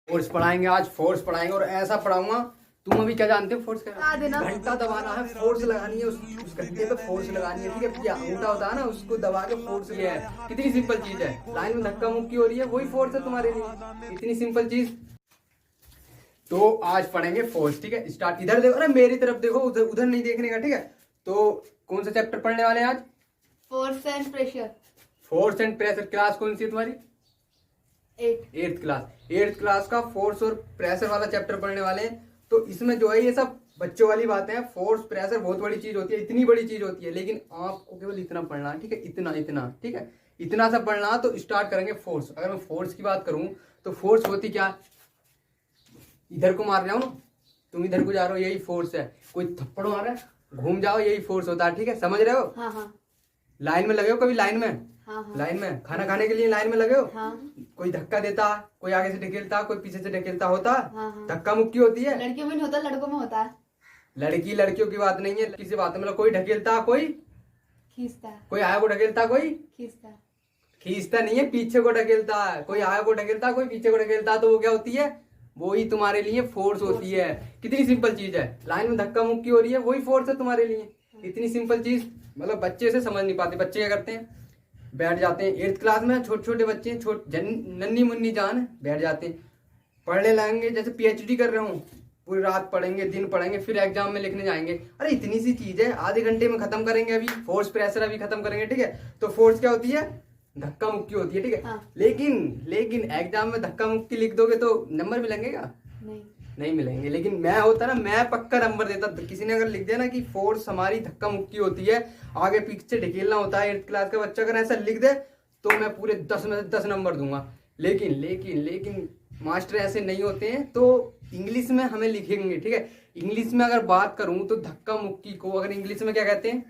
Force पढ़ाएंगे, आज force पढ़ाएंगे और ऐसा पढ़ाऊंगा। तुम अभी क्या जानते हो फोर्स क्या? देना घंटा दबाना है, फोर्स लगानी है, उस घंटे पे फोर्स लगानी है, ठीक है। ये अंगूठा होता है ना, उसको दबा के फोर्स लिया है। कितनी सिंपल चीज है, लाइन में धक्का मुक्की हो रही है, वही फोर्स है तुम्हारे लिए। इतनी सिंपल चीज। तो आज पढ़ेंगे फोर्स, ठीक है। स्टार्ट। इधर देखो, अरे मेरी तरफ देखो, उधर उधर नहीं देखने का, ठीक है। तो कौन सा चैप्टर पढ़ने वाले हैं आज? Force and pressure. Force and pressure. Class कौन सी है तुम्हारी? 8th class. 8th क्लास का फोर्स और प्रेशर वाला चैप्टर पढ़ने वाले हैं। तो इसमें जो है ये सब बच्चों वाली बातें हैं। फोर्स प्रेशर बहुत बड़ी चीज होती है, इतनी बड़ी चीज होती है, लेकिन आपको केवल इतना पढ़ना है, ठीक है। इतना इतना, ठीक है, इतना सा पढ़ना। तो स्टार्ट करेंगे फोर्स। अगर मैं फोर्स की बात करूं तो फोर्स होती क्या? इधर को मार रहा हूं, तुम इधर को जा रहे हो, यही फोर्स है। कोई थप्पड़ मार रहा है, घूम जाओ, यही फोर्स होता है, ठीक है। समझ रहे हो? हाँ हाँ लाइन में लगे हो कभी? लाइन में, हाँ हाँ लाइन में खाना खाने के लिए लाइन में लगे हो? हाँ कोई धक्का देता, कोई आगे से ढकेलता, कोई पीछे से ढकेलता होता, हाँ हाँ। धक्का मुक्की होती है। लड़कियों में नहीं होता, लड़कों में होता है। लड़कियों की बात नहीं है, किसी बात में, मतलब कोई ढकेलता, कोई खींचता है, कोई आगे को ढकेलता, कोई खींचता है। खींचता नहीं है, पीछे को ढकेलता है। कोई आगे को ढकेलता, कोई पीछे को ढकेलता, तो वो क्या होती है? वो ही तुम्हारे लिए फोर्स होती है। कितनी सिंपल चीज है, लाइन में धक्का मुक्की हो रही है, वही फोर्स है तुम्हारे लिए। इतनी सिंपल चीज, मतलब बच्चे से समझ नहीं पाते। बच्चे क्या करते हैं, बैठ जाते हैं 8th क्लास में, छोटे छोटे बच्चे, नन्नी मुन्नी जान, बैठ जाते हैं, पढ़ने लगेंगे जैसे पीएचडी कर रहे हूँ। पूरी रात पढ़ेंगे, दिन पढ़ेंगे, फिर एग्जाम में लिखने जाएंगे। अरे इतनी सी चीज है, आधे घंटे में खत्म करेंगे। अभी फोर्स प्रेशर अभी खत्म करेंगे, ठीक है। तो फोर्स क्या होती है? धक्का मुक्की होती है, ठीक है। हाँ। लेकिन एग्जाम में धक्का मुक्की लिख दोगे तो नंबर मिलेंगे क्या? नहीं। नहीं मिलेंगे। लेकिन मैं होता ना, मैं पक्का नंबर देता। तो किसी ने अगर लिख दिया ना कि फोर्स हमारी धक्का मुक्की होती है, आगे पीछे ढकेलना होता है, 8th क्लास का बच्चा अगर ऐसा लिख दे तो मैं पूरे 10 में से 10 नंबर दूंगा। लेकिन मास्टर ऐसे नहीं होते हैं। तो इंग्लिश में हमें लिखेंगे, ठीक है। इंग्लिश में अगर बात करूं तो धक्का मुक्की को अगर इंग्लिश में क्या कहते हैं?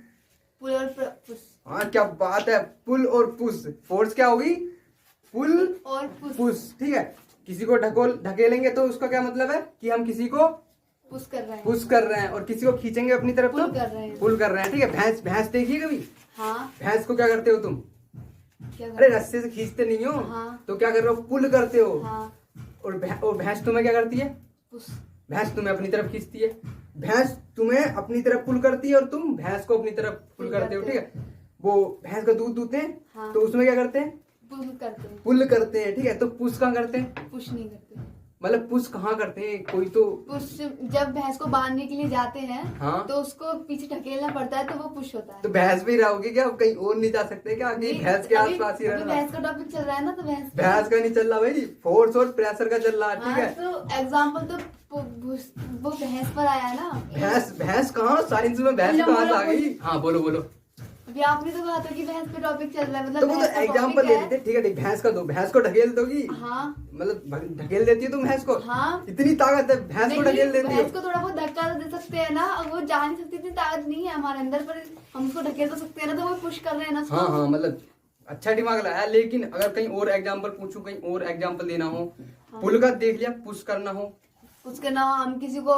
पुल और पुश। हाँ, क्या बात है, पुल और पुश। फोर्स क्या होगी? पुल और पुश, ठीक है। किसी को ढकेलेंगे तो उसका क्या मतलब है कि हम किसी को पुश कर रहे हैं, पुश कर रहे हैं, और किसी को खींचेंगे अपनी तरफ तो पुल कर रहे हैं। पुल कर रहे हैं, ठीक है। भैंस देखिए कभी? हाँ। भैंस को क्या करते हो तुम? क्या अरे रस्से से खींचते नहीं हो। हाँ। तो क्या कर रहे हो? पुल करते हो। हाँ। और भैंस तुम्हें क्या करती है? पुश। भैंस तुम्हें अपनी तरफ खींचती है। भैंस तुम्हें अपनी तरफ पुल करती है और तुम भैंस को अपनी तरफ पुल करते हो, ठीक है। वो भैंस का दूध दूहते हैं। हाँ। तो उसमें क्या करते हैं? पुल करते हैं। पुल करते हैं, ठीक है। तो पुश कहाँ करते हैं? पुश नहीं करते। मतलब पुश कहाँ करते हैं? कोई तो पुश जब भैंस को बांधने के लिए जाते हैं, हाँ, तो उसको पीछे ढकेलना पड़ता है, तो वो पुश होता है। तो भैंस भी रहोगे क्या? कहीं और नहीं जा सकते क्या? कि भैंस के आसपास ही अभी रहना? भैंस का टॉपिक चल रहा है ना, तो भैंस का नहीं चल रहा भाई, फोर्स और प्रेशर का चल रहा है, ठीक है। तो एग्जाम्पल तो वो भैंस पर आया ना। भैंस कहाँ? साइंस में भैंस कहाँ से आ गई? हाँ बोलो बोलो। अभी आपने तो कहा था कि भैंस पे टॉपिक चल रहा है, मतलब तो वो तो भैंस का एग्जाम्पल topic ले है। लेते, ठीक है। ठीक, भैंस का दो, भैंस को ढकेल दोगी? हाँ। मतलब ढकेल देती है तुम भैंस को? हाँ। इतनी ताकत है भैंस को ढकेल देती भैंस है? को थोड़ा बहुत धक्का तो दे सकते हैं ना, वो जा नहीं सकती, इतनी ताकत नहीं है हमारे अंदर, पर हम उसको ढकेल तो सकते हैं ना, तो वो पुश कर रहे हैं ना उसको। हाँ, मतलब अच्छा दिमाग लगाया। लेकिन अगर कहीं और एग्जाम्पल पूछूं, कहीं और एग्जाम्पल देना हो, पुल का देख लिया, पुश करना हो, उसके अलावा हम किसी को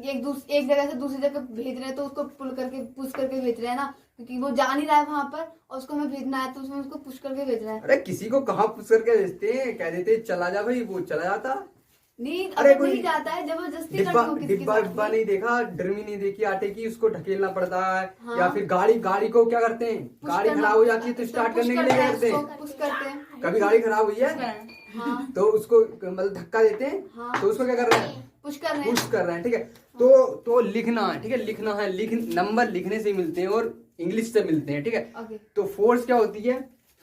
एक जगह से दूसरी जगह भेज रहे हैं, तो उसको पुल करके पुश करके भेज रहे हैं ना, क्योंकि वो जा नहीं रहा है वहां पर और उसको हमें भेजना है, तो उसमें उसको पुश करके भेज रहे हैं। अरे किसी को कहाँ पुश करके भेजते हैं? कह देते चला जा भाई, वो चला जाता। नहीं, अरे अगर कोई नहीं जाता है, जबरदस्ती डिब्बा करती हूँ किसी के डिब्बा साथ डिब्बा में। नहीं देखा, ड्रमी नहीं देखी आटे की, उसको ढकेलना पड़ता है। हाँ। या फिर गाड़ी को क्या करते हैं? पुश गाड़ी करना- खराब हो जाती है तो स्टार्ट पुश करने के करते लिए क्या हैं, करते हैं? उसको पुश करते हैं। कभी गाड़ी खराब हुई है हाँ। तो उसको मतलब धक्का देते हैं। हाँ। तो उसको क्या कर रहे हैं? पुश कर रहे हैं। पुश कर रहे हैं, ठीक है। तो लिखना है, ठीक है। लिखना है, नंबर लिखने से मिलते हैं और इंग्लिश से मिलते हैं, ठीक है। ओके। तो फोर्स क्या होती है?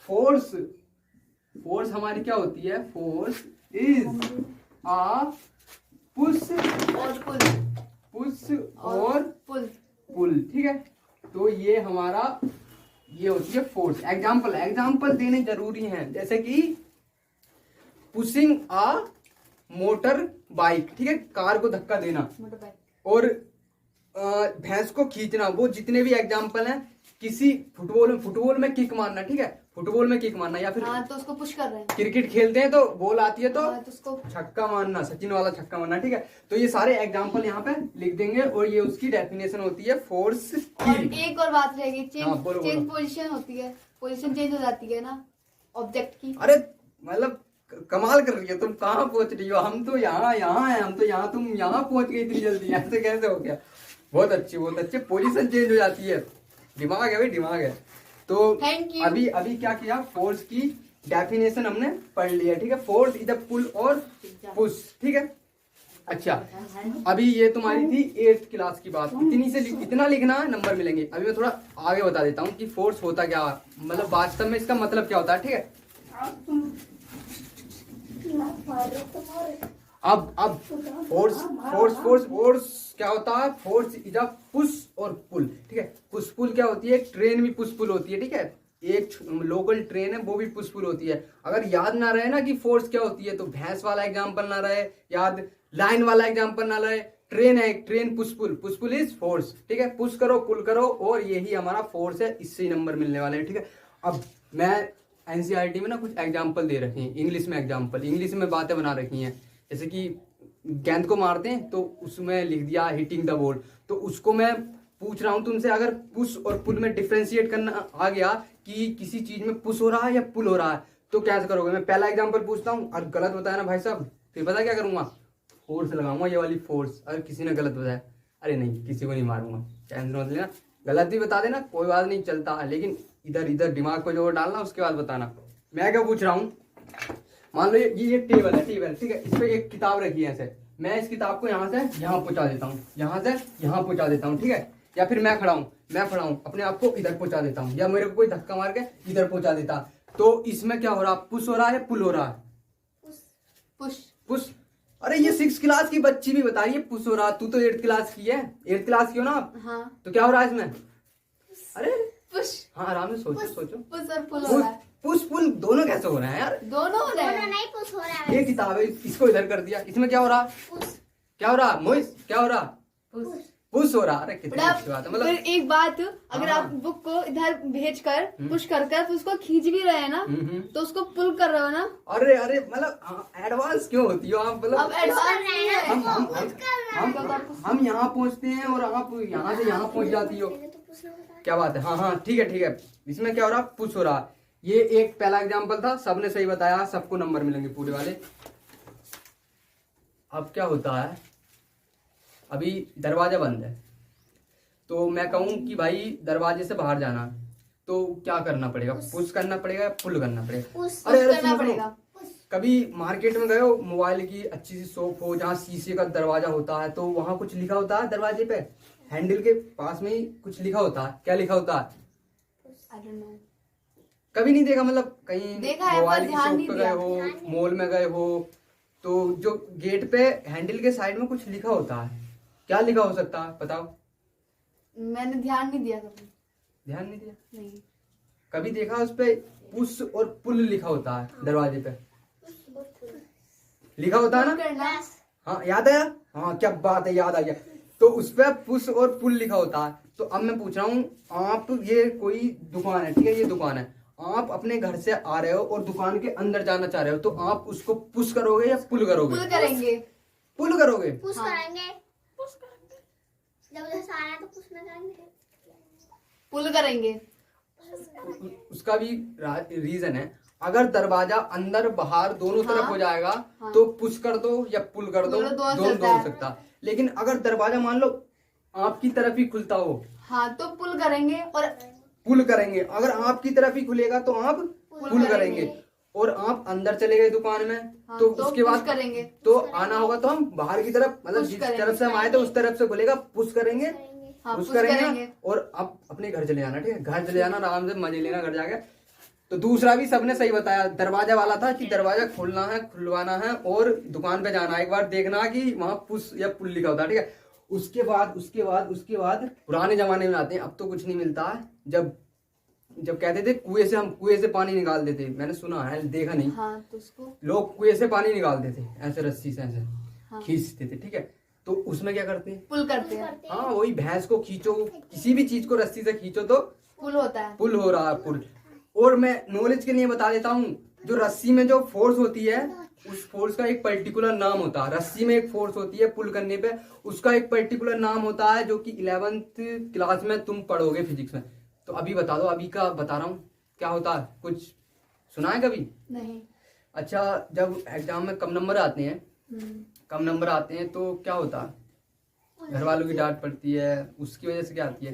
फोर्स हमारी क्या होती है? फोर्स इज आ पुश और पुल। और पुल। पुल, ठीक है। तो ये हमारा ये होती है फोर्स। एग्जाम्पल देने जरूरी हैं, जैसे कि पुशिंग आ मोटर बाइक, ठीक है, कार को धक्का देना, मोटर बाइक। और भैंस को खींचना। वो जितने भी एग्जाम्पल हैं, किसी फुटबॉल में किक मारना, ठीक है, फुटबॉल में किक मारना, या फिर हाँ, तो उसको पुश कर रहे हैं। क्रिकेट खेलते हैं तो बॉल आती है तो हाँ, तो उसको छक्का मारना, सचिन वाला छक्का मारना, ठीक है। तो ये सारे एग्जाम्पल यहाँ पे लिख देंगे और ये उसकी डेफिनेशन होती है फोर्स और की। एक और बात रहेगी, हाँ, बोलो, चेंज बोलो। पोजीशन होती है, पोजीशन चेंज हो जाती है ना ऑब्जेक्ट की। अरे मतलब कमाल कर रही हो तुम, कहाँ पहुंच रही हो? हम तो यहाँ यहाँ है, हम तो यहाँ, तुम यहाँ पहुंच गई इतनी जल्दी, ऐसे कैसे हो गया? बहुत अच्छी पोजीशन चेंज हो जाती है, दिमाग है भाई, दिमाग है। तो Thank you. अभी अभी क्या किया, फोर्स की डेफिनेशन हमने पढ़ लिया, ठीक है। फोर्स इज द पुल और पुश, ठीक है। अच्छा, अभी ये तुम्हारी थी 8th क्लास की बात, इतना लिखना है, नंबर मिलेंगे। अभी मैं थोड़ा आगे बता देता हूँ कि फोर्स होता क्या, मतलब वास्तव में इसका मतलब क्या होता है, ठीक है। अब फोर्स क्या होता है? फोर्स इज अ पुश और पुल, ठीक है। पुश पुल क्या होती है? एक ट्रेन भी पुश पुल होती है, ठीक है। एक लोकल ट्रेन है, वो भी पुश पुल होती है। अगर याद ना रहे ना कि फोर्स क्या होती है, तो भैंस वाला एग्जाम्पल ना रहे याद, लाइन वाला एग्जाम्पल ना रहे, ट्रेन है एक, train push pull is force, ठीक है। पुश करो, पुल करो, और यही हमारा फोर्स है, इससे ही नंबर मिलने वाले हैं, ठीक है। अब मैं एनसीईआरटी में ना कुछ एग्जाम्पल दे रखे हैं, इंग्लिश में एग्जाम्पल, इंग्लिश में बातें बना रखी हैं। जैसे कि गेंद को मारते हैं तो उसमें लिख दिया हिटिंग द बॉल, तो उसको मैं पूछ रहा हूं तुमसे, अगर पुश और पुल में डिफ्रेंशिएट करना आ गया कि किसी चीज में पुश हो रहा है या पुल हो रहा है, तो कैसे करोगे? मैं पहला एग्जाम्पल पूछता हूँ और गलत बताया ना भाई साहब, तो पता क्या करूंगा? फोर्स लगाऊंगा, ये वाली फोर्स। अगर किसी ने गलत बताया, अरे नहीं, किसी को नहीं मारूंगा, टेंशन मत लेना, गलत भी बता देना, कोई बात नहीं, चलता है, लेकिन इधर इधर दिमाग को जोर डालना, उसके बाद बताना। मैं क्या पूछ रहा हूँ, मान लो ये टेबल है, ठीक है। इस पे एक किताब रखी है ऐसे, मैं इस किताब को यहाँ से यहाँ पहुंचा देता हूँ, यहाँ से यहाँ पहुंचा देता हूँ, ठीक है। या फिर मैं खड़ा हूँ अपने आप को इधर पहुंचा देता हूँ, या मेरे को कोई धक्का मार के इधर पहुंचा देता, तो इसमें क्या हो रहा? पुश हो रहा है, पुल हो रहा है? पुश। अरे ये 6th क्लास की बच्ची भी बताइए पुश हो रहा, तू तो 8th क्लास की है, 8th क्लास की हो ना आप? हाँ। तो क्या हो रहा है इसमें? अरे पुश। हाँ, आराम से सोचो। पुश और पुल हो रहा है। पुश पुल दोनों कैसे हो रहे हैं यार? दोनों हो रहे हैं। नहीं पुश हो रहा है। ये किताब है, इसको इधर कर दिया, इसमें क्या हो रहा? क्या हो रहा मोइस? क्या हो रहा? पुश हो रहा। अरे कितनी अच्छी बात है, मतलब फिर एक बात, अगर हाँ। आप बुक को इधर भेज कर पुश कर उसको खींच भी रहे हैं ना, तो उसको पुल कर रहे हो ना। अरे मतलब एडवांस क्यों होती हो आप? मतलब अब एडवांस नहीं है। हम यहाँ पहुँचते हैं और आप यहाँ से यहाँ पहुँच जाती हो, क्या बात है? हाँ ठीक है। इसमें क्या हो रहा? पुश हो रहा। ये एक पहला एग्जाम्पल था, सबने सही बताया, सबको नंबर मिलेंगे पूरे वाले। अब क्या होता है, अभी दरवाजा बंद है, तो मैं कहूँ कि भाई दरवाजे से बाहर जाना, तो क्या करना पड़ेगा? पुश करना पड़ेगा या पुल करना पड़ेगा? अरे करना पड़ेगा। कभी मार्केट में गए हो, मोबाइल की अच्छी सी शॉप हो जहाँ शीशे का दरवाजा होता है, तो वहां कुछ लिखा होता है दरवाजे पे, हैंडल के पास में ही कुछ लिखा होता है। क्या लिखा होता है? I don't know। कभी नहीं देखा? मतलब कहीं देखा है, मोबाइल पर की ध्यान शॉप नहीं पे दिया। गए हो, मॉल में गए हो, तो जो गेट पे हैंडल के साइड में कुछ लिखा होता है, क्या लिखा हो सकता है बताओ? मैंने ध्यान नहीं दिया कभी। ध्यान नहीं दिया? नहीं। कभी देखा उस पे पुश और पुल लिखा होता है दरवाजे पे, लिखा होता है ना? करना। हाँ याद आया? हाँ क्या बात है, याद आ गया। तो उस पे पुश और पुल लिखा होता है। तो अब मैं पूछ रहा हूँ, आप ये कोई दुकान है, ठीक है, ये दुकान है, आप अपने घर से आ रहे हो और दुकान के अंदर जाना चाह रहे हो, तो आप उसको पुश करोगे या पुल करोगे? पुल करेंगे। पुल करोगे? पुश हाँ। करेंगे। जब उधर से आ रहा है तो पुश में करेंगे। पुल करेंगे। उसका भी रीजन है, अगर दरवाजा अंदर बाहर दोनों तरफ हाँ। हो जाएगा, हाँ। तो पुश कर दो या पुल कर दो, दोनों हो सकता है। लेकिन अगर दरवाजा मान लो आपकी तरफ ही खुलता हो, हाँ, तो पुल करेंगे और पुल करेंगे। अगर आपकी तरफ ही खुलेगा तो आप पुल करेंगे। और आप अंदर चले गए दुकान में, हाँ, तो तो उसके पुश बाद करेंगे। तो आना होगा, तो हम बाहर की तरफ, मतलब पुश जिस करेंगे। तरफ से हम आए थे उस तरफ से खुलेगा, पुश करेंगे, हाँ, पुश पुश करेंगे, करेंगे। और आप अपने घर चले जाना, ठीक है, घर चले जाना, आराम से मजे लेना घर जाके। तो दूसरा भी सबने सही बताया, दरवाजा वाला था कि दरवाजा खोलना है, खुलवाना है और दुकान पे जाना है, एक बार देखना कि वहां पुश या पुल लिखा होता है, ठीक है। उसके बाद पुराने जमाने में आते हैं, अब तो कुछ नहीं मिलता है। जब कहते थे कुएं से पानी निकाल देते, मैंने सुना है, देखा नहीं। हाँ, तो उसको लोग कुएं से पानी निकालते थे ऐसे रस्सी से, ऐसे हाँ। खींचते थे, ठीक है। तो उसमें क्या करते हैं? पुल करते हैं। हाँ, वही भैंस को खींचो, किसी भी चीज को रस्सी से खींचो तो पुल होता है। पुल हो रहा है, पुल। और मैं नॉलेज के लिए बता देता हूँ, जो रस्सी में जो फोर्स होती है, उस फोर्स का एक पर्टिकुलर नाम होता है। रस्सी में एक फोर्स होती है पुल करने पे, उसका एक पर्टिकुलर नाम होता है, जो कि 11th क्लास में तुम पढ़ोगे फिजिक्स में। तो अभी बता दो, अभी का बता रहा हूँ क्या होता है, कुछ सुना है कभी? नहीं। अच्छा, जब एग्जाम में कम नंबर आते हैं, कम नंबर आते हैं तो क्या होता है? घर वालों की डांट पड़ती है, उसकी वजह से क्या आती है?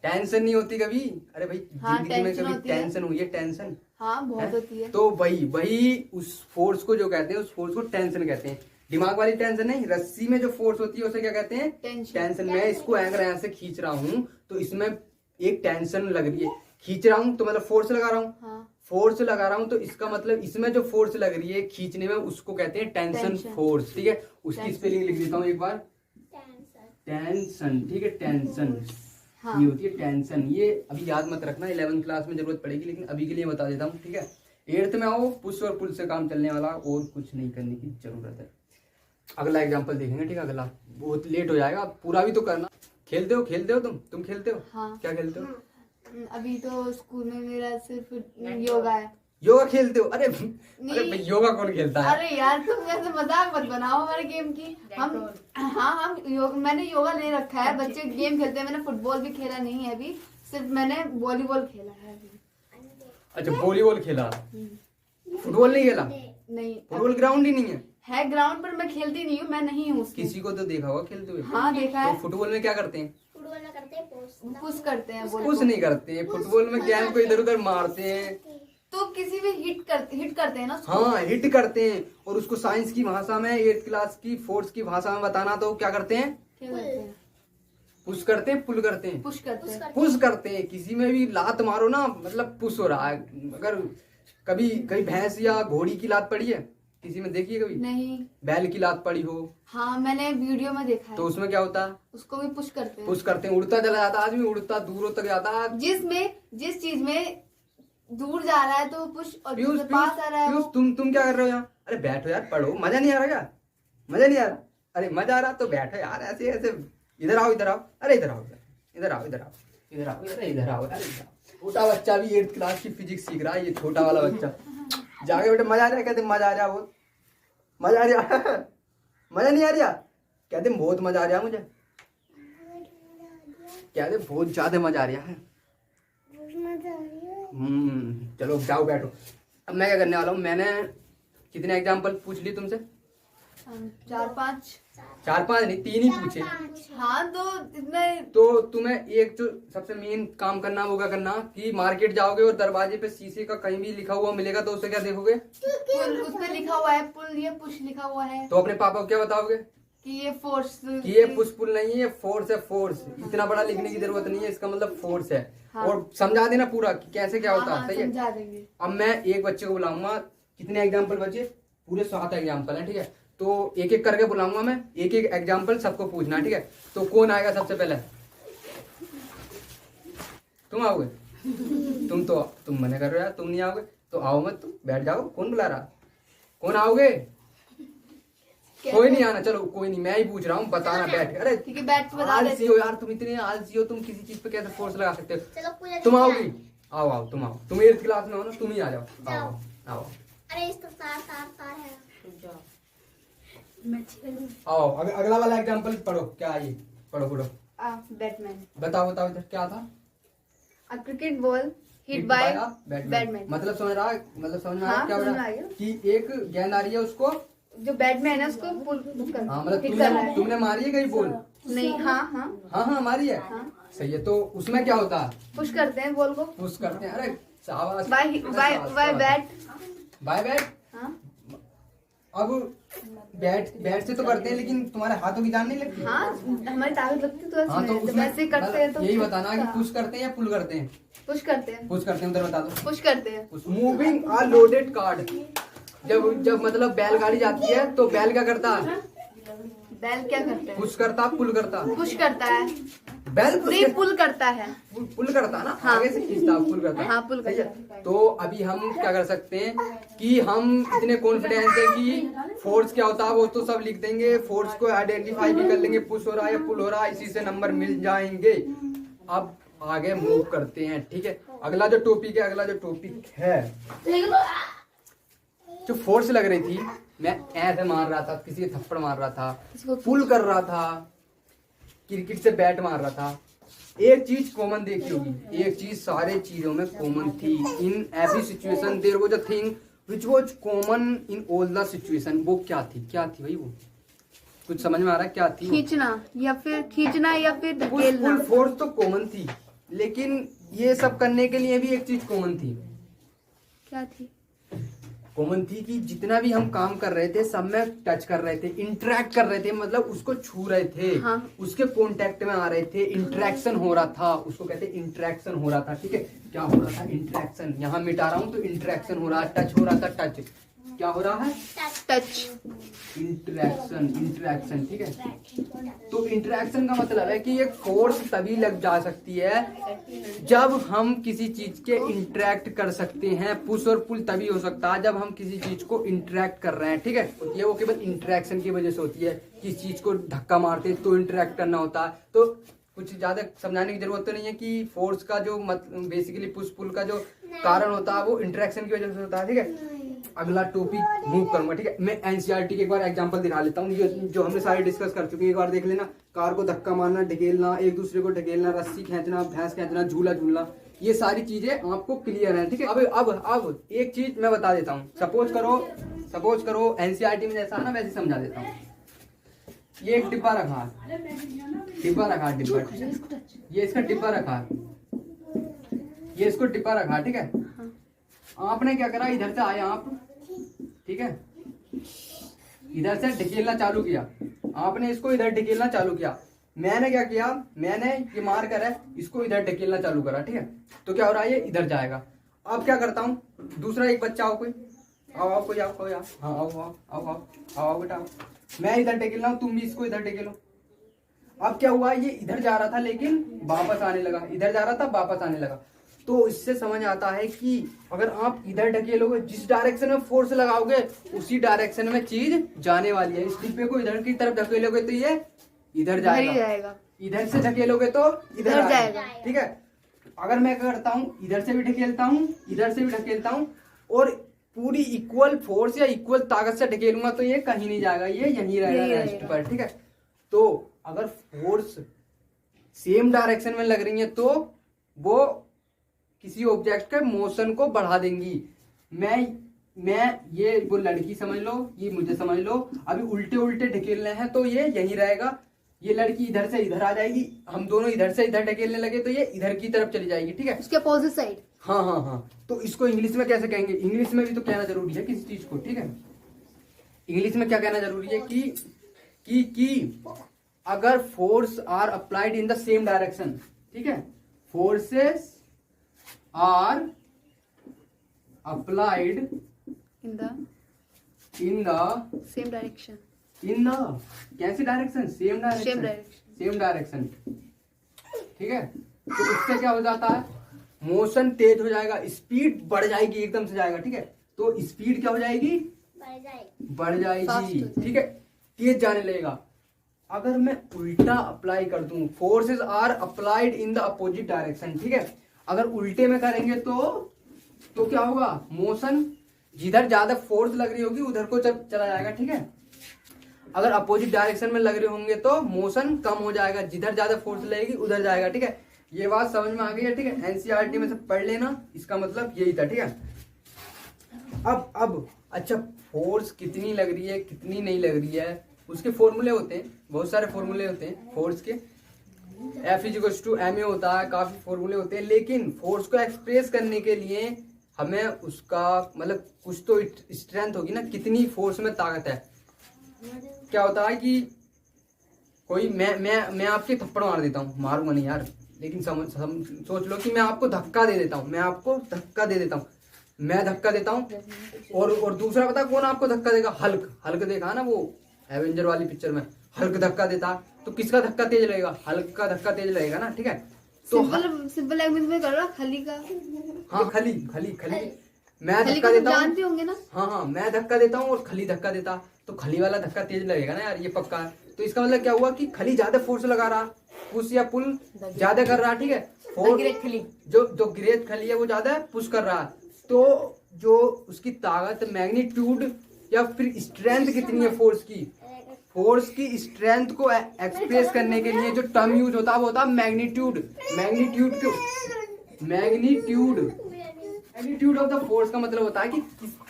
टेंशन नहीं होती कभी? अरे भाई हाँ, जिंदगी में टेंशन कभी होती है। टेंशन हुई है? टेंशन हाँ बहुत होती है। तो वही वही उस फोर्स को जो कहते हैं, उस फोर्स को टेंशन कहते हैं। दिमाग वाली टेंशन नहीं, रस्सी में जो फोर्स होती है उसे क्या कहते हैं? टेंशन। मैं इसको अगर यहाँ से खींच रहा हूँ तो इसमें एक टेंशन लग रही है। खींच रहा हूँ तो मतलब फोर्स लगा रहा हूँ। हाँ। फोर्स लगा रहा हूँ तो इसका मतलब इसमें जो फोर्स लग रही है खींचने में, उसको कहते हैं टेंशन फोर्स। ठीक है, उसकी स्पेलिंग लिख देता हूँ एक बार। टेंशन, ठीक है, टेंशन। हाँ। ये होती है टेंशन। ये अभी याद मत रखना, 11th क्लास में जरूरत पड़ेगी, लेकिन अभी के लिए बता देता हूँ। ठीक है, 8th में आओ, पुश और पुल से काम चलने वाला, और कुछ नहीं करने की जरूरत है। अगला एग्जांपल देखेंगे। ठीक है, अगला बहुत लेट हो जाएगा, पूरा भी तो करना। खेलते हो तुम खेलते हो? हाँ। क्या खेलते हो? अभी तो स्कूल में मेरा सिर्फ योगा है। योगा खेलते हो? अरे भाई, योगा कौन खेलता है? अरे यार तुम ऐसे मजाक मत बनाओ हमारे गेम की। हम मैंने योगा ले रखा है, बच्चे गेम खेलते हैं। मैंने फुटबॉल भी खेला नहीं है अभी, सिर्फ मैंने वॉलीबॉल खेला है अभी। अच्छा, वॉलीबॉल खेला, फुटबॉल नहीं खेला? नहीं, फुटबॉल ग्राउंड ही नहीं है। ग्राउंड पर मैं खेलती नहीं हूँ, मैं नहीं हूँ उसमें। किसी को तो देखा होगा खेलते हुए। हाँ देखा है। तो फुटबॉल में क्या करते हैं? पुश करते हैं। कुछ नहीं करते हैं, फुटबॉल में गेंद को इधर उधर मारते हैं। तो किसी भी हिट करते हैं ना उसको। हाँ, हिट करते हैं। और उसको साइंस की भाषा में, 8th क्लास की फोर्स की भाषा में बताना तो क्या करते हैं? क्या करते हैं? पुश करते हैं, पुल करते हैं? पुश करते हैं। पुश करते हैं। किसी में भी लात मारो ना, मतलब पुश हो रहा है। अगर कभी कभी भैंस या घोड़ी की लात पड़ी है किसी में, देखिए कभी? नहीं। बैल की लात पड़ी हो हाँ मैंने वीडियो में देखा है। तो उसमें क्या होता है? उसको भी पुश करते हैं। पुश करते हैं, उड़ता चला जाता है आदमी, उड़ता दूरों तक जाता है। जिस चीज में दूर जा रहा है तो पुश, और पीयूष, जिसमें पास आ रहा है पीयूष, तुम क्या कर रहे हो यहाँ? अरे बैठो यार, पढ़ो। मजा नहीं आ रहा क्या? मजा नहीं आ रहा? अरे मजा आ रहा तो बैठो यार, ऐसे ऐसे। इधर आओ, इधर आओ, अरे इधर आओ, इधर आओ, इधर आओ, इधर आओ, अरे इधर आओ, अरे इधर आओ। छोटा बच्चा भी 8th क्लास की फिजिक्स सीख रहा है, ये छोटा वाला बच्चा। जाके बेटे मजा आ रहा है? कहते मजा आ रहा है बहुत। मजा आ रहा मजा नहीं आ रहा? कहते बहुत मजा आ रहा है मुझे। कहते बहुत ज्यादा मजा आ रहा है। चलो जाओ बैठो। अब मैं क्या करने वाला हूँ, मैंने कितने एग्जाम्पल पूछ लिए तुमसे? 4-5। 4-5 नहीं, 3 ही पूछे। हाँ तो इतने। तो तुम्हें एक जो सबसे मेन काम करना होगा, करना कि मार्केट जाओगे और दरवाजे पे शीशे का कहीं भी लिखा हुआ मिलेगा तो उसे क्या देखोगे? पुल, उसपे लिखा हुआ है पुल, ये पुश लिखा हुआ है। तो अपने पापा को क्या बताओगे? कि ये फोर्स, कि ये पुश पुल नहीं है, ये फोर्स है, फोर्स। इतना बड़ा लिखने की जरूरत नहीं है, इसका मतलब फोर्स है। हाँ। और समझा देना पूरा कि कैसे क्या होता है। हाँ, सही है? समझा देंगे। अब मैं एक बच्चे को बुलाऊंगा। कितने एग्जाम्पल बचे? पूरे 7 एग्जाम्पल है। ठीक है, तो एक एक करके बुलाऊंगा मैं, एक एक एग्जाम्पल सबको पूछना। ठीक है, तो कौन आएगा सबसे पहले? तुम आओगे? तुम मना कर रहे हो यार, तुम नहीं आओगे तो आओ मत, तुम बैठ जाओ। कौन बुला रहा? कौन आओगे? कोई नहीं आना, चलो कोई नहीं, मैं ही पूछ रहा हूँ, बताना बैठ। अरे ठीक है, बैठ के बता आलसी देते हो यार तुम, इतने आलसी हो तुम, किसी चीज पे कैसे फोर्स लगा सकते हो? चलो तुम आओगी? आओ आओ, तुम आओ, तुम 8th क्लास में हो ना, तुम ही आ जाओ। आओ आओ अरे इसका तार है। आओ। अगला वाला एग्जांपल पढ़ो। क्या है ये? पढ़ो। बैटमैन। बताओ इधर क्या था? A cricket ball hit by batman. मतलब समझ रहा है? मतलब समझ में आया? हाँ, क्या समझ में बोला? आ गया। कि एक गेंद आ रही है, उसको जो बैटमैन है उसको पुल कर, हाँ, मतलब हिट करना है। तुमने मारी है कहीं बॉल? नहीं। हाँ हाँ मारी है। सही है, तो उसमें क्या होता है? पुश करते हैं बॉल को। पुश करते हैं। अरे शाबाश। By bat. By bat. हाँ अब बैट से तो करते हैं, लेकिन तुम्हारे हाथों की जान नहीं लगती? हाँ, हमारी ताकत लगती तो हाँ, तो जब उसमें ऐसे करते हैं तो यही बताना कि पुश करते हैं या पुल करते हैं? पुश करते हैं। पुश करते हैं, उधर बता दो। पुश करते हैं। मूविंग अ लोडेड कार्ड। जब मतलब बैलगाड़ी जाती है तो बैल क्या करता है? बैल क्या करता है? पुश करता, पुल करता? पुश करता है। बैल नहीं, पुल करता है। पुल करता ना, हाँ। आगे से खींचता, पुल करता। हाँ, पुल सही है? करता है। तो अभी हम क्या कर सकते हैं कि हम इतने कॉन्फिडेंस है कि फोर्स क्या होता है वो तो सब लिख देंगे, फोर्स को आइडेंटिफाई भी कर लेंगे, पुश हो रहा है या पुल हो रहा है, इसी से नंबर मिल जाएंगे। अब आगे मूव करते हैं। ठीक है, अगला जो टॉपिक है जो फोर्स लग रही थी, मैं ऐसे मार रहा था, किसी को थप्पड़ मार रहा था, पुल कर रहा था, क्रिकेट से बैट मार रहा था। एक चीज कॉमन देखी होगी, एक चीज सारे चीजों में कॉमन थी। In every situation there was a thing which was common in all the situation. वो क्या थी भाई? वो कुछ समझ में आ रहा है क्या थी? खींचना या फिर धकेलना। पुल फोर्स तो कॉमन थी, लेकिन ये सब करने के लिए भी एक चीज कॉमन थी। क्या थी? कॉमन थी कि जितना भी हम काम कर रहे थे सब में टच कर रहे थे, इंटरेक्ट कर रहे थे, मतलब उसको छू रहे थे। हाँ। उसके कांटेक्ट में आ रहे थे, इंटरेक्शन हो रहा था, उसको कहते हैं इंटरेक्शन हो रहा था। ठीक है, क्या हो रहा था? इंटरेक्शन। यहाँ मिटा रहा हूँ तो इंटरेक्शन हो रहा है, टच हो रहा था। टच क्या हो रहा है? टच। इंटरेक्शन। ठीक है, तो इंटरेक्शन का मतलब है कि एक फोर्स तभी लग जा सकती है जब हम किसी चीज के इंटरेक्ट कर सकते हैं। पुश और पुल तभी हो सकता है जब हम किसी चीज को इंटरेक्ट कर रहे हैं। ठीक है, ये वो केवल इंटरेक्शन की वजह से होती है। किसी चीज को धक्का मारते तो इंटरेक्ट करना होता है। तो कुछ ज्यादा समझाने की जरूरत तो नहीं है कि फोर्स का जो बेसिकली पुश पुल का जो कारण होता है वो इंटरेक्शन की वजह से होता है। ठीक है, अगला टॉपिक मूव करूंगा। ठीक है, मैं एनसीईआरटी के एक बार एग्जांपल दिखा लेता हूँ, जो हमने सारे डिस्कस कर चुके हैं। एक बार देख लेना, कार को धक्का मारना, ढकेलना, एक दूसरे को ढकेलना, रस्सी खींचना, भैंस खींचना, झूला झूलना, ये सारी चीजें आपको क्लियर है। ठीक है, अब एक चीज मैं बता देता हूँ। सपोज करो एनसीईआरटी में जैसा है ना वैसे समझा देता हूँ। ये एक डिब्बा रखा है, ये इसका डिब्बा रखा है, ये इसको डिब्बा रखा है। ठीक है, आपने क्या करा, इधर से आए आप, ठीक है, इधर से ढकेलना चालू किया, आपने इसको इधर ढकेलना चालू किया। मैंने क्या किया, मैंने ये मार कर है इसको इधर ढकेलना चालू करा। ठीक है, तो क्या हो रहा है, ये इधर जाएगा। अब क्या करता हूँ, दूसरा एक बच्चा आओ, कोई आओ, कोई आओ, कोई आओ, हाँ आओ बेटा, मैं इधर ढकेल रहा हूँ, तुम भी इसको इधर ढकेलो। अब क्या हुआ, ये इधर जा रहा था लेकिन वापस आने लगा, इधर जा रहा था वापस आने लगा। तो इससे समझ आता है कि अगर आप इधर ढकेलोगे, जिस डायरेक्शन में फोर्स लगाओगे उसी डायरेक्शन में चीज जाने वाली है। इस डिब्बे को इधर की तरफ ढकेलोगे तो ये इधर जाएगा, इधर से ढकेलोगे तो इधर जाएगा। ठीक है, अगर मैं क्या करता हूँ, इधर से भी ढकेलता हूँ, इधर से भी ढकेलता हूँ, और पूरी इक्वल फोर्स या इक्वल ताकत से ढकेलूंगा तो ये कहीं नहीं जाएगा, ये यहीं रहेगा रेस्ट पर। ठीक है, तो अगर फोर्स सेम डायरेक्शन में लग रही है तो वो किसी ऑब्जेक्ट के मोशन को बढ़ा देंगी। मैं ये वो लड़की समझ लो, ये मुझे समझ लो, अभी उल्टे उल्टे ढकेलने हैं तो ये यहीं रहेगा। ये लड़की इधर से इधर आ जाएगी, हम दोनों इधर से इधर ढकेलने लगे तो ये इधर की तरफ चली जाएगी। ठीक है, उसके अपोजिट साइड। हाँ, तो इसको इंग्लिश में कैसे कहेंगे, इंग्लिश में भी तो कहना जरूरी है किसी चीज को। ठीक है, इंग्लिश में क्या कहना जरूरी है कि अगर force are applied in the same direction. ठीक है, forces are applied in the same direction. In the कैसी डायरेक्शन, सेम डायरेक्शन। ठीक है, तो इससे क्या हो जाता है, मोशन तेज हो जाएगा, स्पीड बढ़ जाएगी, एकदम से जाएगा। ठीक है, तो स्पीड क्या हो जाएगी, बढ़ जाएगी। ठीक है, तेज जाने लगेगा। अगर मैं उल्टा अप्लाई कर दूं, forces are applied in the opposite direction. ठीक है, अगर उल्टे में करेंगे तो क्या होगा, मोशन जिधर ज्यादा फोर्स लग रही होगी उधर को चला जाएगा। ठीक है, अगर अपोजिट डायरेक्शन में लग रहे होंगे तो मोशन कम हो जाएगा, जिधर ज्यादा फोर्स लगेगी उधर जाएगा। ठीक है, ये बात समझ में आ गई है। ठीक है, एनसीईआरटी में से पढ़ लेना, इसका मतलब यही था। ठीक है, अब अच्छा, फोर्स कितनी लग रही है कितनी नहीं लग रही है, उसके फॉर्मूले होते हैं, बहुत सारे फॉर्मूले होते हैं फोर्स के। F=ma होता है, काफी फॉर्मूले होते हैं, लेकिन फोर्स को एक्सप्रेस करने के लिए हमें उसका मतलब कुछ तो स्ट्रेंथ होगी ना, कितनी फोर्स में ताकत है। क्या होता है कि कोई मैं आपके थप्पड़ मार देता हूँ, मारूंगा नहीं यार, लेकिन सोच लो कि मैं आपको धक्का दे देता हूँ, मैं धक्का देता हूँ और दूसरा पता कौन आपको धक्का देगा, हल्क देखा ना वो एवेंजर वाली पिक्चर में, हल्क धक्का देता, तो किसका धक्का तेज लगेगा, हल्क का धक्का तेज लगेगा ना। ठीक है, तो सिंपल लैंग्वेज में कर रहा, खली का। हाँ, खली मैं धक्का देता हूँ, जानते होंगे ना। हाँ, मैं धक्का देता हूँ और खली धक्का देता, तो खली वाला धक्का तेज लगेगा ना यार, ये पक्का है। तो इसका मतलब क्या हुआ कि खली ज्यादा फोर्स लगा रहा, पुश या पुल ज्यादा कर रहा। ठीक है, जो ग्रेट खली है वो ज्यादा पुश कर रहा, तो जो उसकी ताकत, मैग्नीट्यूड या फिर स्ट्रेंथ कितनी है फोर्स की स्ट्रेंथ को एक्सप्रेस करने के लिए जो टर्म यूज होता है वो होता है magnitude. Magnitude of the force का मतलब होता है कि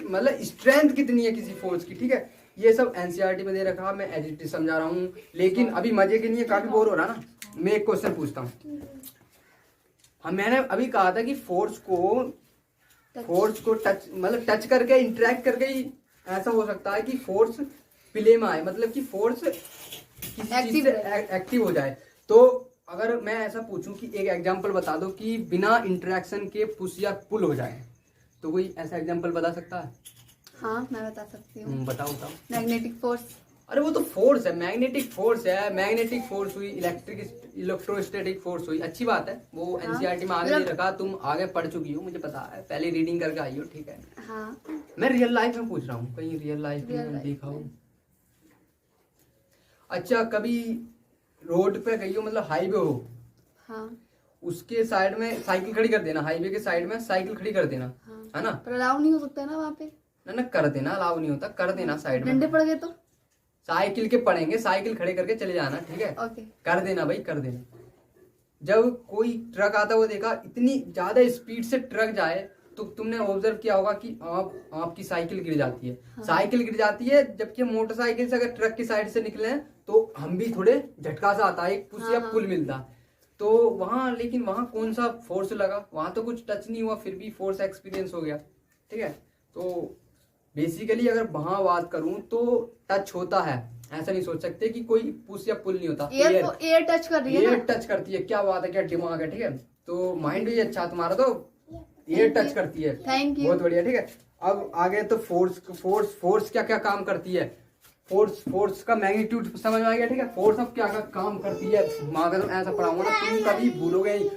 मतलब स्ट्रेंथ कितनी है किसी फोर्स की, ठीक है। ये सब एनसीईआरटी में दे रखा, मैं एज इट इज समझा रहा हूँ, लेकिन अभी मजे के लिए काफी बोर हो रहा ना, मैं एक क्वेश्चन पूछता हूँ। हाँ, मैंने अभी कहा था कि फोर्स को टच मतलब टच करके इंटरेक्ट करके ही ऐसा हो सकता है कि फोर्स प्ले में आए, मतलब कि फोर्स किसी चीज से एक्टिव हो जाए। तो अगर मैं ऐसा पूछूं कि एक एग्जांपल बता दो कि बिना इंटरेक्शन के पुश या पुल हो जाए, तो कोई ऐसा एग्जांपल बता सकता है? हाँ, मैं बता सकती हूँ। बताओ। Magnetic force. अरे वो तो फोर्स है, मैग्नेटिक फोर्स है। मैग्नेटिक फोर्स हुई, इलेक्ट्रोस्टैटिक फोर्स हुई, अच्छी बात है। वो एनसीईआरटी में आगे नहीं रखा, तुम आगे पढ़ चुकी हो, मुझे पता है, पहले रीडिंग करके आई हो, ठीक है। हाँ, मैं रियल लाइफ में पूछ रहा हूँ, कहीं रियल लाइफ में देखा हो? अच्छा, कभी रोड पे गई हो, मतलब हाईवे हो, हाँ, उसके साइड में साइकिल खड़ी कर देना, हाईवे के साइड में साइकिल खड़ी कर देना, हाँ। है ना? पर अलाउ नहीं हो सकता ना वहाँ पे? ना कर देना, अलाउ नहीं होता, कर देना साइड में। डंडे पड़ गए तो? साइकिल के पड़ेंगे, साइकिल खड़े करके चले जाना, ठीक है। ओके। कर देना भाई, कर देना। जब कोई ट्रक आता वो देखा, इतनी ज्यादा स्पीड से ट्रक जाए, तो तुमने ऑब्जर्व किया होगा कि आपकी साइकिल गिर जाती है। हाँ। साइकिल गिर जाती है, जबकि मोटरसाइकिल से अगर ट्रक की साइड से निकले तो हम भी थोड़े झटका सा आता है, एक पुश या पुल मिलता। तो वहां, लेकिन वहां कौन सा फोर्स लगा? वहां तो कुछ टच नहीं हुआ, फिर भी फोर्स एक्सपीरियंस हो गया, ठीक है। तो बेसिकली अगर वहां बात करूं तो टच होता है, ऐसा नहीं सोच सकते कि कोई पुश या पुल नहीं होता। एयर टच कर रही है, एयर टच करती है, क्या बात है, क्या दिमाग है, ठीक है। तो माइंड भी अच्छा तुम्हारा, तो एयर टच करती है, थैंक यू, बहुत बढ़िया, ठीक है। अब आगे तो फोर्स क्या क्या काम करती है, फोर्स का मैग्नीट्यूड समझ में आ गया, ठीक है। फोर्स अब क्या क्या काम करती है, अगर ऐसा पढ़ाऊंगा ना तुम कभी भूलोगे नहीं।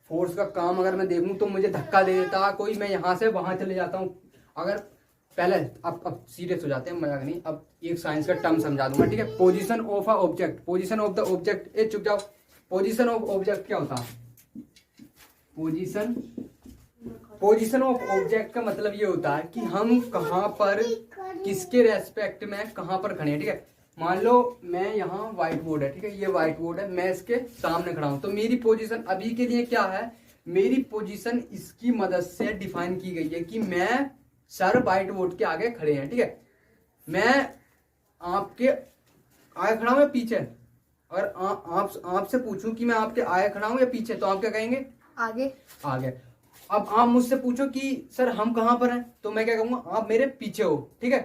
फोर्स का काम अगर मैं देखूं तो मुझे धक्का दे देता कोई, मैं यहाँ से वहां चले जाता हूँ। अगर पहले अब सीरियस हो जाते हैं, मजाक नहीं, अब एक साइंस का टर्म समझा दूंगा, ठीक है। Position of a object, position of the object, ए चुप जाओ। पोजीशन ऑफ ऑब्जेक्ट क्या होता है? पोजीशन ऑफ ऑब्जेक्ट का मतलब ये होता है कि हम कहाँ पर, किसके रेस्पेक्ट में कहाँ पर खड़े हैं, ठीक है। मान लो मैं यहाँ व्हाइट बोर्ड है, ठीक है, ये व्हाइट बोर्ड है, मैं इसके सामने खड़ा हूं, तो मेरी पोजीशन अभी के लिए क्या है? मेरी पोजीशन इसकी मदद से डिफाइन की गई है कि मैं सर व्हाइट बोर्ड के आगे खड़े हैं, ठीक है। मैं आपके आगे खड़ा हूं या पीछे? अगर आपसे पूछूं कि मैं आपके आगे खड़ा हूं या पीछे, तो आप क्या कहेंगे? आगे। अब आप मुझसे पूछो कि सर हम कहां पर हैं, तो मैं क्या कहूंगा? आप मेरे पीछे हो, ठीक है।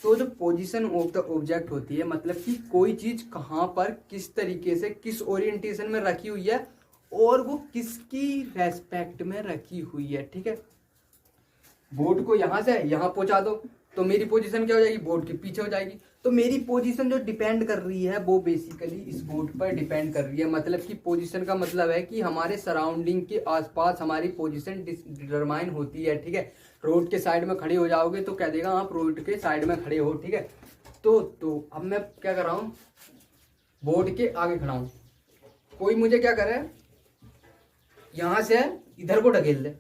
तो जो पोजीशन ऑफ द ऑब्जेक्ट होती है, मतलब कि कोई चीज कहां पर, किस तरीके से, किस ओरिएंटेशन में रखी हुई है, और वो किसकी रेस्पेक्ट में रखी हुई है, ठीक है। बोर्ड को यहां से यहां पहुंचा दो तो मेरी पोजीशन क्या हो जाएगी? बोर्ड के पीछे हो जाएगी। तो मेरी पोजीशन जो डिपेंड कर रही है वो बेसिकली इस बोर्ड पर डिपेंड कर रही है। मतलब कि पोजीशन का मतलब है कि हमारे सराउंडिंग के आसपास हमारी पोजीशन डिटरमाइन होती है, ठीक है। रोड के साइड में खड़े हो जाओगे तो कह देगा आप रोड के साइड में खड़े हो, ठीक है। तो अब मैं क्या कर रहा हूँ? बोर्ड के आगे खड़ा हूँ, कोई मुझे क्या करे, यहां से इधर को ढकेल दे,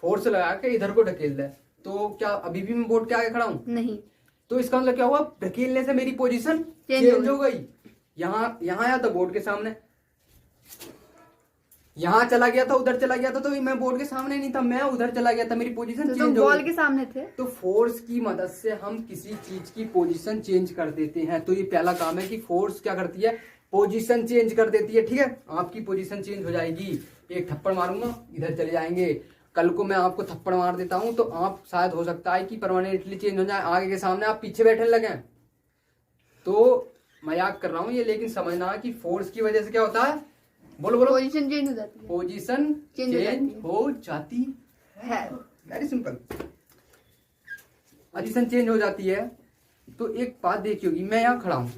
फोर्स लगा के इधर को ढकेल दे, तो क्या अभी भी मैं बोर्ड के आगे खड़ा हूँ? नहीं। तो इसका मतलब क्या हुआ? ढकेलने से मेरी पोजीशन चेंज हो गई। यहाँ आया था बोर्ड के सामने, यहाँ चला गया था, उधर चला गया था, तो मैं बोर्ड के सामने नहीं था, मैं उधर चला गया था, मेरी पोजीशन चेंज हो गई। बॉल के सामने थे। तो फोर्स की मदद से हम किसी चीज की पोजीशन चेंज कर देते हैं। तो ये पहला काम है कि फोर्स क्या करती है? पोजीशन चेंज कर देती है, ठीक है। आपकी पोजीशन चेंज हो जाएगी। एक थप्पड़ मारूंगा, इधर चले जाएंगे। कल को मैं आपको थप्पड़ मार देता हूं तो आप शायद हो सकता है कि परमानेंटली चेंज हो जाए, आगे के सामने आप पीछे बैठने लगे। तो मजाक कर रहा हूं ये, लेकिन समझना कि फोर्स की वजह से क्या होता है? बोलो पोजीशन चेंज हो जाती है। पोजीशन चेंज हो जाती है। वेरी सिंपल, पोजीशन चेंज हो जाती है। तो एक बात देखी होगी, मैं यहाँ खड़ा हूं,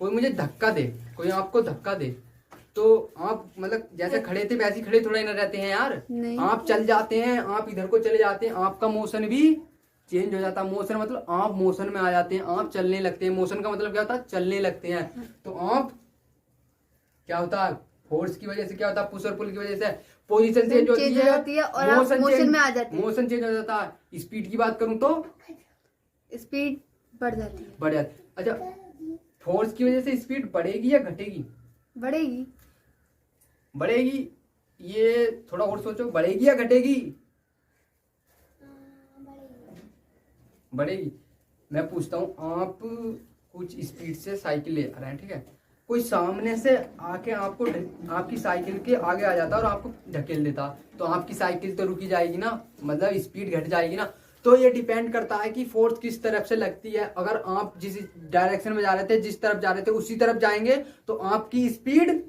कोई मुझे धक्का दे, कोई आपको धक्का दे, तो आप मतलब जैसे खड़े थे वैसे खड़े थोड़ा ही ना रहते हैं यार। आप चल जाते हैं, आप इधर को चले जाते हैं, आपका मोशन भी चेंज हो जाता है। मोशन मतलब आप मोशन में आ जाते हैं, आप चलने लगते हैं। मोशन का मतलब क्या होता है? चलने लगते हैं। तो आप क्या होता है? फोर्स की वजह से क्या होता है? पुश और पुल की वजह से पोजीशन चेंज होती है और मोशन में आ जाते हैं। मोशन चेंज हो जाता है। स्पीड की बात करूं तो स्पीड बढ़ जाती है। अच्छा, फोर्स की वजह से स्पीड बढ़ेगी या घटेगी? बढ़ेगी। ये थोड़ा और सोचो, बढ़ेगी या घटेगी? बढ़ेगी। मैं पूछता हूँ, आप कुछ स्पीड से साइकिल ले आ रहे हैं, ठीक है, कोई सामने से आके आपको आपकी साइकिल के आगे आ जाता और आपको ढकेल देता, तो आपकी साइकिल तो रुकी जाएगी ना, मतलब स्पीड घट जाएगी ना। तो ये डिपेंड करता है कि फोर्स किस तरफ से लगती है। अगर आप जिस डायरेक्शन में जा रहे थे, जिस तरफ जा रहे थे उसी तरफ जाएंगे तो आपकी स्पीड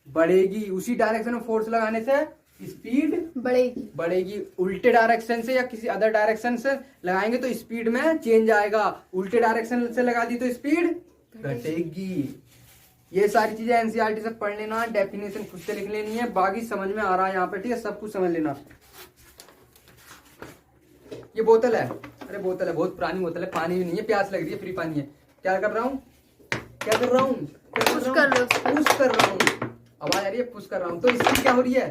बढ़ेगी। उसी डायरेक्शन में फोर्स लगाने से स्पीड बढ़ेगी। उल्टे डायरेक्शन से या किसी अदर डायरेक्शन से लगाएंगे तो स्पीड में चेंज आएगा। उल्टे डायरेक्शन से लगा दी तो स्पीड घटेगी। ये सारी चीजें एनसीईआरटी से पढ़ लेना, डेफिनेशन खुद से लिख लेनी है, बाकी समझ में आ रहा है यहाँ पे, ठीक है, सब कुछ समझ लेना। ये बोतल है, अरे बोतल है, बहुत पुरानी बोतल है, पानी भी नहीं है, प्यास लग रही है, फ्री पानी है। क्या कर रहा हूँ, क्या कर रहा हूँ, पुश कर रहा हूँ, आवाज आ रही है, पुश कर रहा हूँ। तो इसकी क्या हो रही है,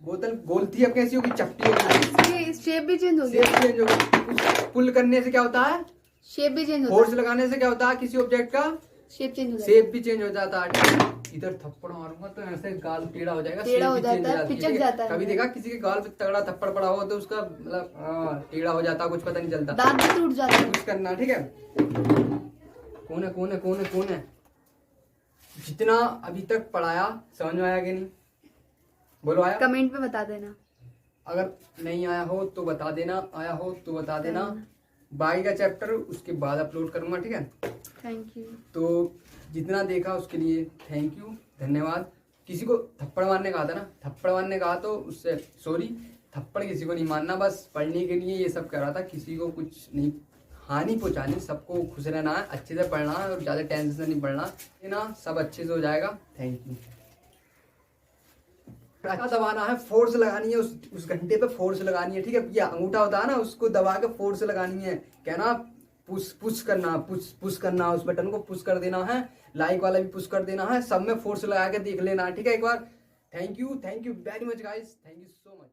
बोतल गोलती है, अब कैसी होगी, चपटी होगी, शेप भी चेंज होगी। पुल करने से क्या होता है, शेप भी चेंज होता फोर्स लगाने से क्या होता है, किसी ऑब्जेक्ट का शेप चेंज हो जाता शेप भी चेंज हो जाता है। इधर थप्पड़ मारूंगा तो ऐसे गाल टेढ़ा हो जाएगा, टेढ़ा हो शेप भी चेंज जाता है, जाती पिचक जाता है। कभी देखा किसी के गाल पे तगड़ा थप्पड़ पड़ा हो तो उसका मतलब टेढ़ा हो जाता, कुछ पता नहीं चलता, दांत भी टूट जाता है। कुछ करना, ठीक है। कौन है, कौन है, कौन है, कौन है। जितना अभी तक पढ़ाया समझ में आया कि नहीं, बोलो आया, कमेंट में बता देना। अगर नहीं आया हो तो बता देना, आया हो तो बता देना। बाकी का चैप्टर उसके बाद अपलोड करूंगा, ठीक है। Thank you. तो जितना देखा उसके लिए थैंक यू, धन्यवाद। किसी को थप्पड़ मारने कहा था ना, थप्पड़ मारने कहा तो उससे सॉरी, थप्पड़ किसी को नहीं मारना, बस पढ़ने के लिए ये सब कर रहा था, किसी को कुछ नहीं हानि पहुंचानी, सबको खुश रहना है, अच्छे से पढ़ना है और ज़्यादा टेंशन से नहीं पढ़ना है ना, सब अच्छे से हो जाएगा। Thank you. दबाना है, फोर्स लगानी है, उस घंटे पे फोर्स लगानी है, ठीक है। ये अंगूठा होता है ना, उसको दबा के फोर्स लगानी है, क्या ना, पुश करना, पुश करना, उस बटन को पुश कर देना है, लाइक वाला भी पुश कर देना है, सब में फोर्स लगा के देख लेना है, ठीक है एक बार। Thank you very much guys, thank you so much.